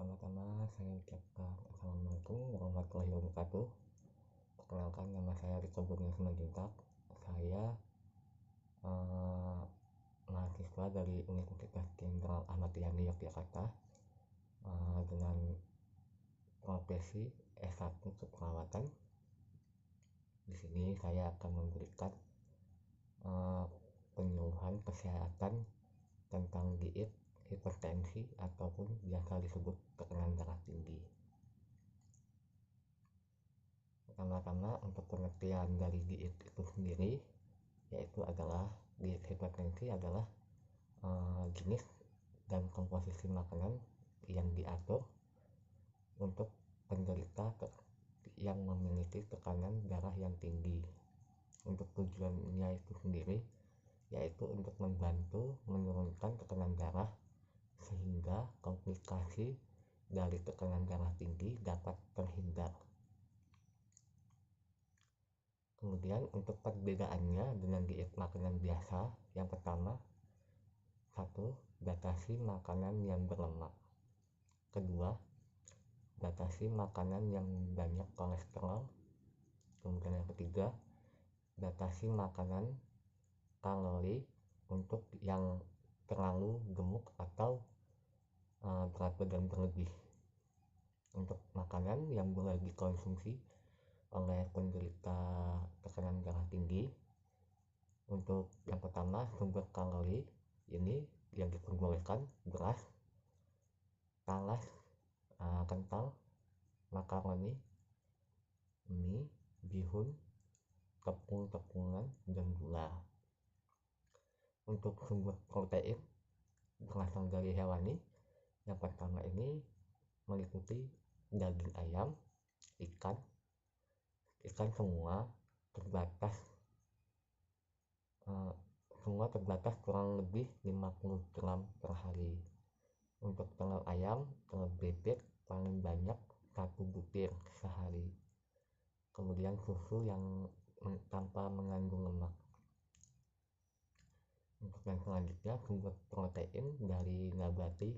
Pertama-tama saya ucapkan Assalamualaikum warahmatullahi wabarakatuh. Perkenalkan, nama saya Riko Kurnia Simanjuntak. Saya mahasiswa dari Universitas Jenderal Ahmad Yani Yogyakarta dengan profesi S1 keperawatan. Di sini saya akan memberikan penyuluhan kesehatan tentang diet, hipertensi, ataupun biasa disebut tekanan darah tinggi. Pertama-tama, untuk pengertian dari diet itu sendiri, yaitu adalah diet hipertensi adalah jenis dan komposisi makanan yang diatur untuk penderita yang memiliki tekanan darah yang tinggi. Untuk tujuannya itu sendiri yaitu untuk membantu menurunkan tekanan darah sehingga komplikasi dari tekanan darah tinggi dapat terhindar. Kemudian untuk perbedaannya dengan diet makanan biasa, yang pertama, 1. Batasi makanan yang berlemak. Kedua, batasi makanan yang banyak kolesterol. Kemudian yang ketiga, batasi makanan kalori untuk yang terlalu gemuk atau berat badan berlebih. Untuk makanan yang boleh dikonsumsi oleh penderita tekanan darah tinggi, untuk yang pertama, sumber kalori ini yang diperbolehkan beras, talas, kental, makaroni, mie, bihun, tepung-tepungan, dan gula. Untuk sumber protein berasal dari hewani, yang pertama ini meliputi daging ayam, ikan semua terbatas kurang lebih 50 gram per hari. Untuk telur ayam, telur bebek paling banyak 1 butir sehari. Kemudian susu yang tanpa mengandung lemak. Untuk yang selanjutnya, sumber protein dari nabati,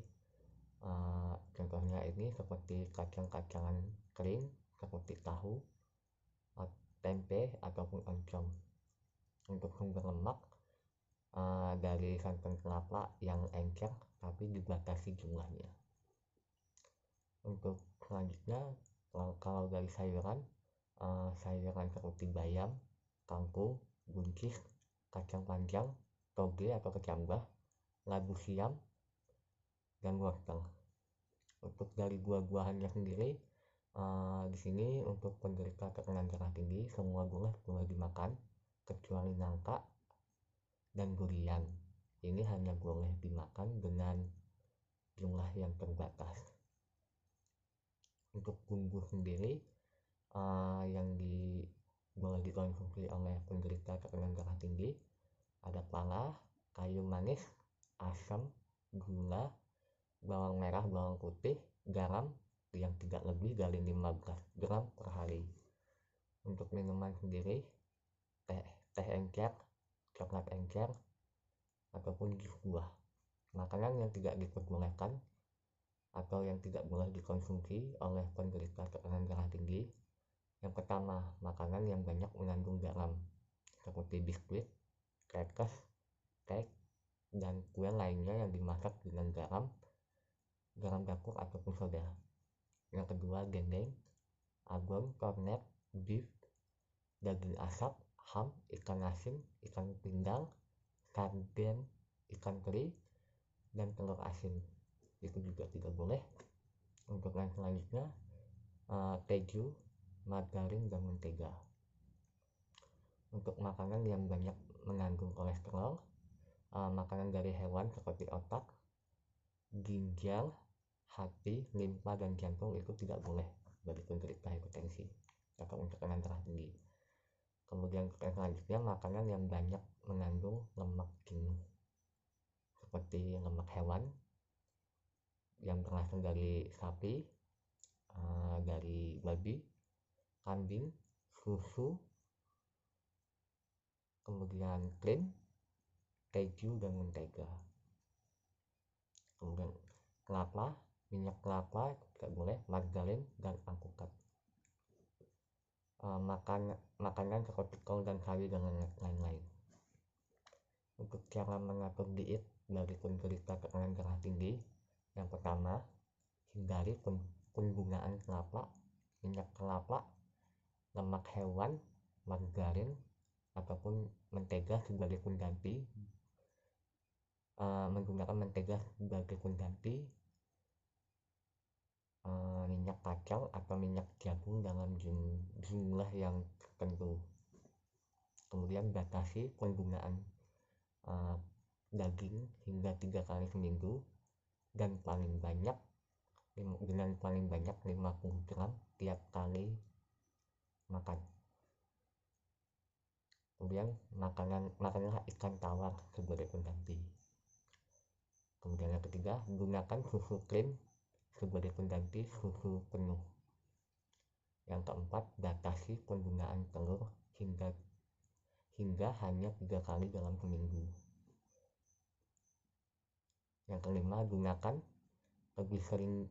contohnya ini seperti kacang-kacangan kering seperti tahu, tempe, ataupun oncom. Untuk sumber lemak dari santan kelapa yang encer tapi dibatasi jumlahnya. Untuk selanjutnya, kalau dari sayuran, sayuran seperti bayam, kangkung, buncis, kacang panjang, toge atau kecambah, labu siam, dan wortel. Untuk dari buah-buahannya sendiri, di sini untuk penderita tekanan darah tinggi semua buah boleh dimakan kecuali nangka dan durian. Ini hanya boleh dimakan dengan jumlah yang terbatas. Untuk bumbu sendiri yang boleh dikonsumsi oleh penderita tekanan darah tinggi ada pala, kayu manis, asam, gula, bawang merah, bawang putih, garam yang tidak lebih dari 15 gram per hari. Untuk minuman sendiri, teh encer, coklat encer, ataupun jus buah. Makanan yang tidak diperbolehkan atau yang tidak boleh dikonsumsi oleh penderita tekanan darah tinggi, yang pertama, makanan yang banyak mengandung garam seperti biskuit, crackers, cake, dan kue lainnya yang dimasak dengan garam dapur ataupun soda. Yang kedua, dendeng, abon, kornet, beef, daging asap, ham, ikan asin, ikan pindang, sarden, ikan teri, dan telur asin. Itu juga tidak boleh. Untuk yang selanjutnya, keju, margarin, dan mentega. Untuk makanan yang banyak mengandung kolesterol, makanan dari hewan seperti otak, ginjal, hati, limpa, dan jantung itu tidak boleh bagi penderita hipertensi atau tekanan darah tinggi. Kemudian yang selanjutnya, makanan yang banyak mengandung lemak jenuh seperti lemak hewan yang berasal dari sapi, dari babi, kambing, susu, kemudian krim, keju, dan mentega. Kemudian kelapa, minyak kelapa tidak boleh, margarin dan alpukat. Makanan seperti kol dan sawi dan lain-lain. Untuk cara mengatur diet bagi penderita tekanan darah tinggi, yang pertama, hindari penggunaan kelapa, minyak kelapa, lemak hewan, margarin ataupun mentega sebagai pengganti. Menggunakan mentega sebagai pengganti minyak kacang atau minyak jagung dalam jumlah yang tertentu. Kemudian batasi penggunaan daging hingga 3 kali seminggu dan paling banyak 50 gram tiap kali makan. Kemudian makanlah ikan tawar sebagai pengganti. Kemudian yang ketiga, gunakan susu krim sebagai pengganti susu penuh. Yang keempat, batasi penggunaan telur hingga hanya 3 kali dalam seminggu. Yang kelima, gunakan lebih sering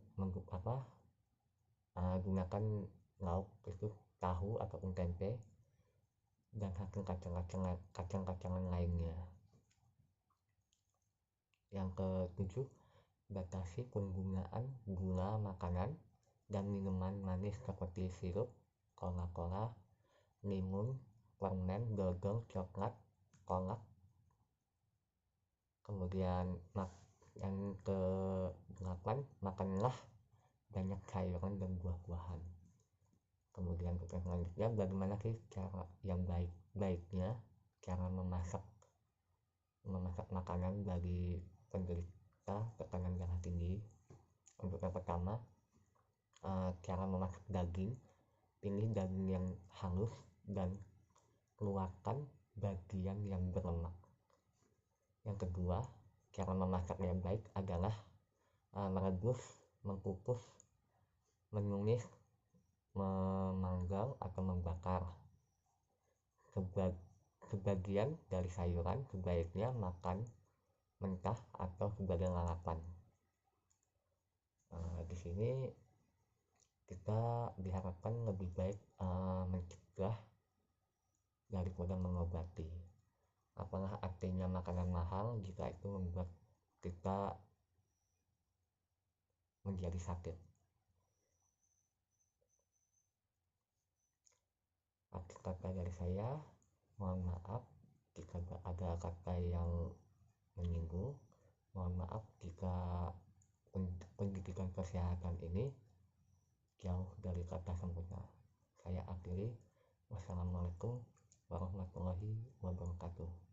gunakan lauk itu tahu ataupun tempe dan hasil kacang-kacangan lainnya. Yang ketujuh, batasi penggunaan gula makanan dan minuman manis seperti sirup, Coca-Cola, limun, permen, dodol, coklat, kolak. Kemudian yang ke-8, makanlah banyak sayuran dan buah-buahan. Kemudian untuk selanjutnya, bagaimana sih cara yang baiknya cara memasak makanan bagi penderita tekanan darah tinggi. Untuk yang pertama, cara memasak daging, pilih daging yang halus dan keluarkan bagian yang berlemak. Yang kedua, cara memasak yang baik adalah merebus, mengukus, menumis, memanggang atau membakar. Sebagian dari sayuran sebaiknya makan mentah atau sebagai lalapan. Di sini kita diharapkan lebih baik mencegah daripada mengobati. Apalah artinya makanan mahal jika itu membuat kita menjadi sakit. Akhir kata dari saya, mohon maaf jika ada kata yang menyinggung. Mohon maaf jika pendidikan kesehatan ini jauh dari kata sempurna. Saya akhiri. Wassalamualaikum warahmatullahi wabarakatuh.